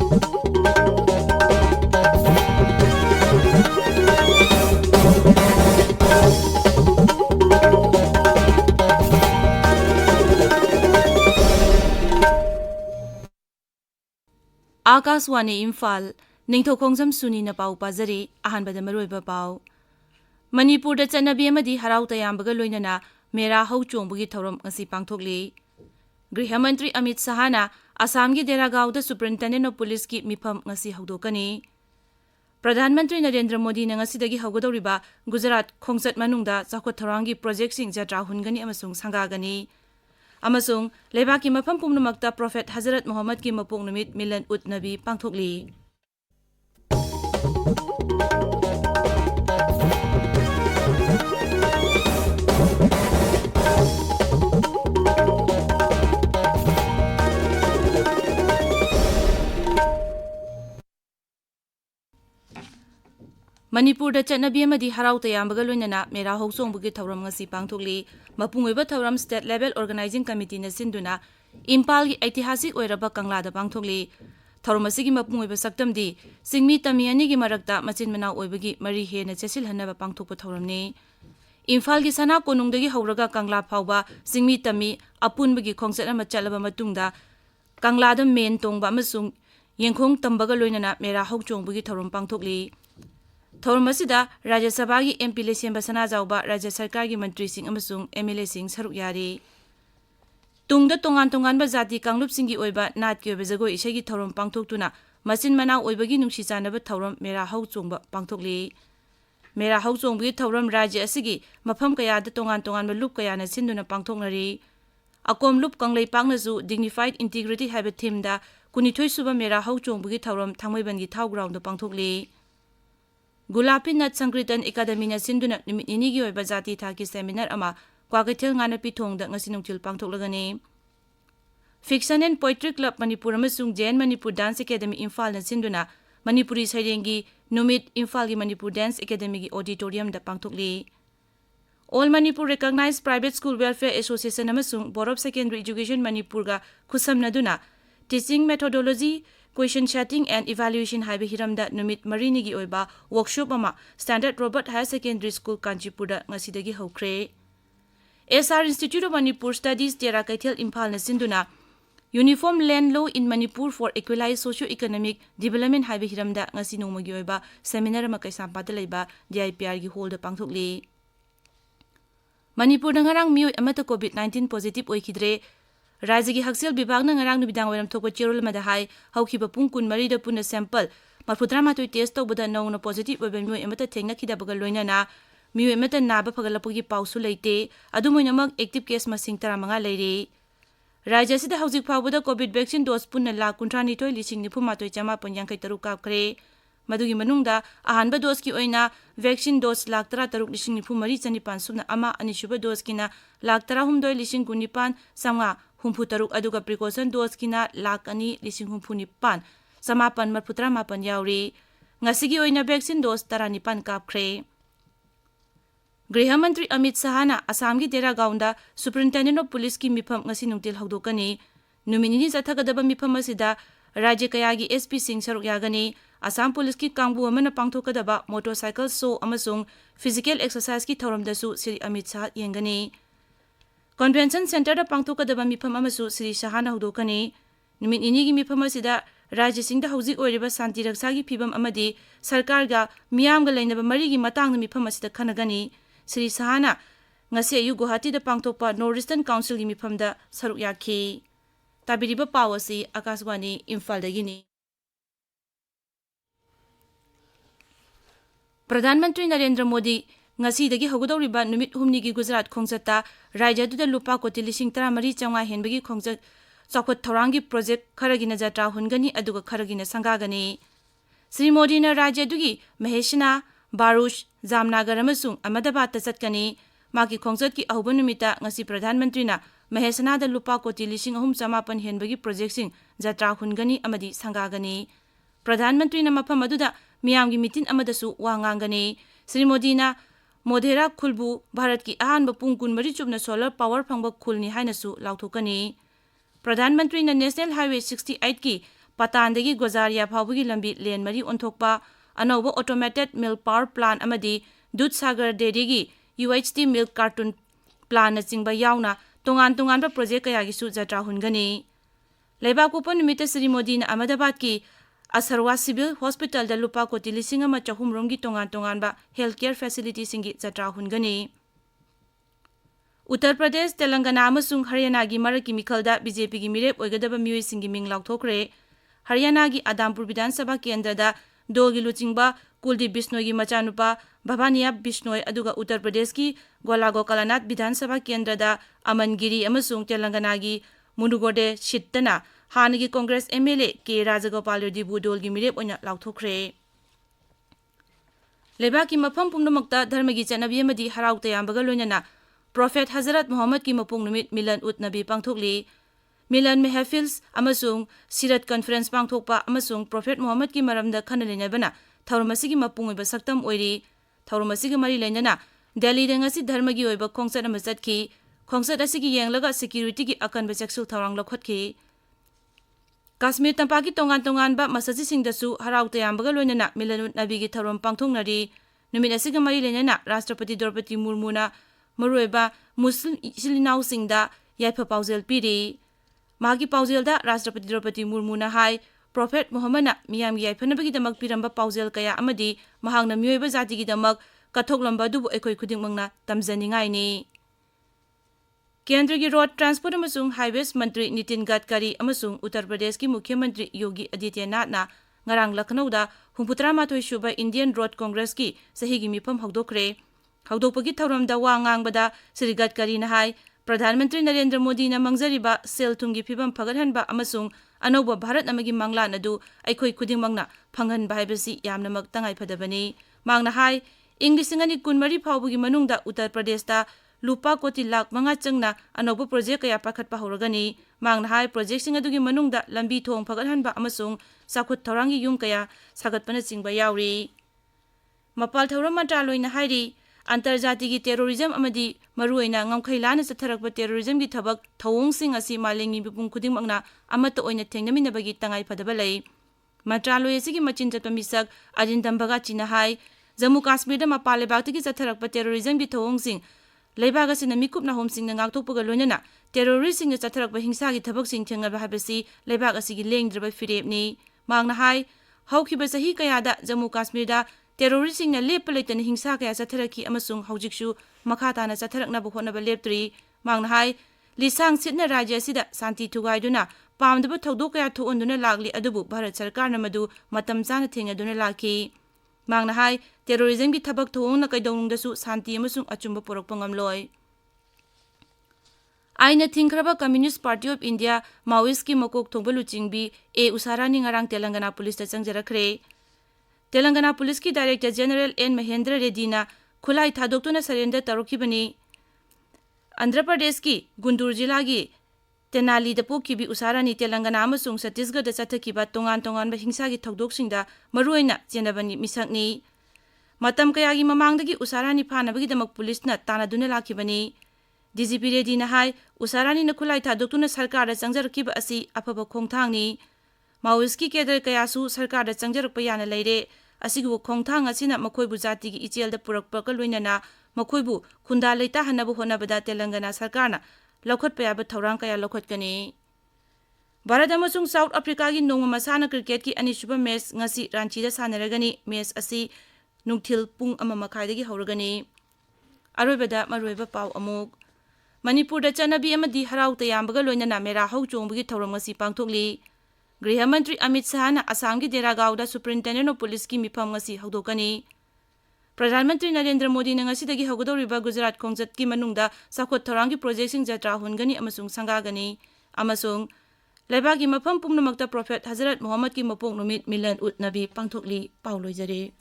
आकाशवाणी इम्फाल निंगथौखोंजम सुनी न पाउ पाजरी अहानबद मरोइबा पाउ मणिपुर चनबी अमदी हराउ तयामबग लोइनना मेरा हौ चोंबगी थौरम ngasi पांगथोकली गृह मंत्री अमित शाहना असम की देरागांव द सुप्रिंटेंडेंट ऑफ पुलिस की मिफम ngasi हौदोकनी प्रधानमंत्री नरेंद्र मोदी न ngasi हौगदौरिबा गुजरात खोंगचत मनुंगदा चाखोत थौरांगी प्रोजेक्ट सिंग जत्रा हुनगनी अमसुंग संगागनी अमसुंग लेबाकी मफम पुमनमक्ता प्रोफेट हजरत मोहम्मद की मपोंग नुमित मिलन उत नबी पांगथोकली मणिपुर चनबी हराउ तयामबग लोइनना मेरा हौचोंबगी थौरम ngasi पांगथोकली मपुंगोइबा थौरम स्टेट लेवल ऑर्गेनाइजिंग कमिटी न सिंदुना इम्फाल की ऐतिहासिक ओइरबा कंगलादा पांगथोकली थौरम असिगी मपुंगोइबा सक्तमदी सिंगमी तमी अनि की मरक्ता मचिन मनाउ ओइबगी मरी हेना चेसिल हन्नबा पांगथोकप थौरमनी इम्फाल की सना कोनुंगदगी हौरगा कंगला फावबा सिंगमी तमी अपुनबगी खोंगचत अमा चलबा मतुंगदा कंगलादा मेन तोंगबा अमसुंग येंखोंग तंबगा लोइनना मेरा हौचोंबगी थौरम पांगथोकली थौरम असिदा राज्य सभा की एमपी लेसेंबा सना जाउबा राज्य सरकार की मंत्री सिंह अमसुंग एमएलए सिंह सरुक यारी तुंगदा तोंगान तोंगानबा जाति कांगलुप सिंगी ओइबा नाट की ओइबा जगोई इसेगी थौरम पांगथोकतुना मचिन मनाउ ओइबगी नुंसी चानबा थौरम मेरा हौ चोंगबा पांगथोकली मेरा हौ चोंगबगी थौरम राज्य असिगी मफम कयादा तोंगान तोंगानबा लुप कयाना सिंदुना पांगथोकनरी अकोम लुप कंगलै पांगनसु डिग्निफाइड इंटीग्रिटी हाइबा थीमदा 22 सुबा मेरा हौ चोंगबगी थौरम थांमैबनगी थाउ ग्राउंड पांगथोकली गुलापी नट संकृतन एकाडेमी सिंधुना निमित निगी ओइबा जाति थाकी सेमिनार अमा क्वाकैथेल गाना पिथोंगदा ngasi नुंथिल पांगथोकलगनी fiction and poetry club Manipur अमसुंग जैन मणिपुर डांस एकेडमी इम्फाल न सिंधुना मणिपुरी सैरेंगी नुमित इम्फाल की मणिपुर डांस एकेडमी की ऑडिटोरियम दा पांगथोकली all Manipur recognise private school welfare association अमसुंग board of secondary education Manipur गा खुसमनदुना teaching methodology question setting and evaluation हाइबे हिरमदा नुमित मरीनिगी ओइबा वर्कशॉप अमा standard Robert higher secondary school कांचीपुरदा ngasiदगी हौख्रे SR institute of Manipur studies तेरा कैथेल इम्फाल न सिंधुना uniform land law in Manipur for equalise socio economic development हाइबे हिरमदा ngasi नोमगी ओइबा सेमिनार अमा कैसांपादा लेबा डीआईपीआर की हॉल दा पांगथोकली मणिपुर नंगरांग मियोय अमता कोविड-19 पॉजिटिव ओइखिद्रे राज्य की हक्सेल विभाग नंगरांग नुबिदांग वरम थोप चेरोल मदा हाई हौखिबा पुंग 23 दा पुना सैंपल 43 टेस्ट तौबदा नौना पॉजिटिव ओइबा मियोय अमता थेंगनाखिदाबगा लोइनाना मियोय अमता नाबा फगलपगी पाउसु लेते अदुमोइनमक एक्टिव केस मसिंग 35 लेरे राज्य सिदा हौजिक फावबदा कोविड वैक्सीन डोज पुना 1,92,993 कापखरे मदुगी मनुंगदा अहानबा डोज की ओइना वैक्सीन डोज 13,93,994 सुबना अमा अनिसुबा डोज किना 13,19,9 हुंफुतरुक अदुगा प्रिकॉशन डोज किना 2,2,69 समापन मरफुत्रा मापन यावरी ngasi ओइना वैक्सीन डोज 19 कापखरे गृह मंत्री अमित शाहना असम की देरागांवदा सुप्रिंटेंडेंट ऑफ पुलिस की मिफम ngasi नुंतिल हौदोकनी नुमिनिनी जथगदबा मिफम असिदा राज्य कयागी एसपी सिंह सरुक यागनी असम पुलिस की कांगबु अमना पांगथोकदबा मोटरसाइकिल शो अमसुंग फिजिकल एक्सरसाइज की थौरमदसु श्री अमित शाह येंगनी कन्वेंशन सेंटर पांगथोकदबा मिफम अमसु श्री शाहना हौदोकनी नुमित निनी की मिफम असिदा राज्य सिंहदा हौजिक ओइरिबा शांति रक्षा की फिबम अमदी सरकार गा मियामगा लेनबा मरी की मतंग मिफम असिदा खनगनी श्री शाहना ngasi ayu गुवाहाटी दा पांगथोकपा नॉर्थ ईस्टर्न काउंसिल की मिफमदा सरुक याखी ताबिरिबा पावसी आकाशवाणी इम्फाल दगिनी प्रधानमंत्री नरेंद्र मोदी ngasi हौगदौरिबा नुमित हुमनी की गुजरात खोंगचता राज्य दुदा लुपा कोटी 13,300 हेनबगी खोंगचत चाखोत थौरांगी प्रोजेक्ट खरगिना जत्रा हुनगनी अदुगा खरगिना संगागनी श्री मोदी ने राज्य दुगी महेशना बारूच जामनगर अमसुंग अहमदाबाद चटकनी माकी खोंगचत की अहुब नुमिता ngasi प्रधानमंत्री ना महेशना दा लुपा कोटी 3,950 हेनबगी प्रोजेक्ट सिंग जत्रा हुनगनी अमदी संगागनी प्रधानमंत्री ना मफम अदुदा मियाम की मीटिंग अमदसु वांगांगनी श्री मोदी ना मोधेरा खुलबु भारत की अहानब पुंग 23 चुबना सोलर पावर फंगब खुलनी हाइनसु लाउथोकनी प्रधानमंत्री ने नेशनल हाईवे 68 की Patandagi Gozaria Phaubagi lambi len mari onthokpa anauba automated milk power plant amadi Dudsagar Dairy UHT milk carton plant na chingba yauna tongan ba project kaya gi su jatra hungani Leba ko numita Sri Modi na Ahmedabad ki Asarwa Civil Hospital da lupa koti 1,300 gi tongan ba healthcare facility singi jatra hungani Uttar Pradesh, Telangana amasung Haryana gi maraki mikhalda BJP gi mirep oigadaba mioi singi ming lauthokre Haryana gi Adampur Vidhan Sabha Kendrada dol gi luchingba Kuldeep Bishnoi gi machanupa Bhavaniya Bishnoi aduga Uttar Pradesh ki Gola Gokalanath Vidhan Sabha Kendrada Amangiri amasung Telangana gi Munugode Shittana Hanagi Congress MLA K Rajagopal Reddy Budol gi mirep oina lauthokre Lebaki mafam pumnamakta dharmagi chanabi amadi harau tayambaga loinana Prophet Hazrat Muhammad ki mapung numit Milan ut Nabi pangthokli Milan Mehafils amasung Sirat Conference pangthokpa amasung Prophet Muhammad ki maramda khanalena thauramasi gi mapung oiba saktam oiri thauramasi gi mari lenana Delhi da ngasi dharmagi oiba khongsat ama chatki khongsat asigi yenglaga security gi akanba chaksul thawrang lakhotki Kashmir tampaki tongan ba masaji singdasu harau tayambaga loinana Milan ut Nabi gi thauram pangthoknari numit asigi mari lenana Rashtrapati Draupadi Murmuna Marueba Muslim Silinau Singda Yaipa Pausel Piri Magi Pausel da Rashtrapati Draupadi Murmu na hai Prophet Muhammad na miyam yaipanabagi damak piramba Pausel kaya amadi mahang na miyoiba zati gi damak kathoklamba dubu ekoi khudingmangna tamjaningai ni Kendra gi Road Transport amasung Highways Mantri Nitin Gadkari amasung Uttar Pradesh ki Mukhya Mantri Yogi Adityanath na ngarang Lucknow da 63 suba Indian Road Congress ki sahi gi mifam hawdokre Hawdokpagi thauramda wa ngangbada Sri Gadkari na hai Pradhan Mantri Narendra Modi na mangjariba sel thungi phibam phagathanba amasung anauba Bharat amagi mangla nadu aikhoi khudingmangna phanghanba haibasi yamnamak tangai phadabani mangna hai English ngani kunmari phawbugi manungda Uttar Pradesh ta lupa koti lakh manga changna anauba project kaya pakhatpa horagani mangna hai project sing adugi manungda lambi thong phagathanba amasung sakhut thorangi yum kaya sagatpana chingba yauri Mapal Thauram Mantraloi na hairi Antarjati gi terrorism amadi maruina ngamkhailana satharakpa terrorism gi thabak thawong sing asi malengi bipung khuding mangna amata oina thengnami nabagi tangai phadaba lei Mantraloi asigi machin chatpa misak Arindambaga China hai Jammu Kashmir da mapale bakti gi satharakpa terrorism gi thawong sing leibaga sina mikup na hom sing na ngakthokpaga loinana terrorist sing satharakpa hingsa gi thabak sing thengaba habasi leibaga asigi lengdraba firepni mangna hai hawkhiba sahi kayada Jammu Kashmir da Terrorist na lepa leitana hingsa kaya satharaki amasung haujikshu makhatana satharakna bukhonaba leptri mangna hai lisang sitna rajya sida santi thugaiduna pamdaba thodok kaya thuonduna lagli adubu Bharat Sarkar na madu matam chana thengaduna laki mangna hai terrorism gi thabak thongna kaidongdasu santi amasung achumba porakpa ngamloi Aina Thinkraba Communist Party of India Maoist ki makok thongba luchingbi A Usarani ngarang Telangana Police ta changjarakre Telangana Police ki Director General N. Mahendra Reddy na khulai thadokuna surrender tarokibani Andhra Pradesh ki Guntur Jilla gi Tenali da pokkibi Usarani Telangana amasung Chhattisgarh da chathakiba tongan ba hingsa gi thodoksinda maruina chenabani misakni matam kayagi mamangdagi Usarani phanabagi damak police na tanaduna lakibani DGP Reddy na hai Usarani na khulai thadokuna sarkar da changjarkiba asi afaba khongthangni Maoist ki kedar kayasu sarkar da changjarakpa yana leire asigu khongthang asina makhoibu jati gi ichel da purakpa ka loinana makhoibu khunda leita hanabu honabada Telangana sarkarna lokhotpa yaba thorang kaya lokhotkani Bharat amasung South Africa gi nongma masana cricket ki anisuba match ngasi Ranchi da sanaragani match asi nungthil pung ama makhai dagi horagani aroibada maroiba paw amuk Manipur da chanabi amadi harau tayambaga loinana mera hau chongbagi thoram ngasi pangthokli Griha Mantri Amit Shah na Assam ki Deragaon da Superintendent of Police ki mifam ngasi hawdokani Pradhan Mantri Narendra Modi na ngasidagi hawgadoriba Gujarat khongjat ki manungda sakhot thorang ki project sing jatra hungani amasung sangagani amasung leibagi mafam pumnamakta Prophet Hazrat Muhammad ki mapok numit Milan ut Nabi pangthokli pauloi jare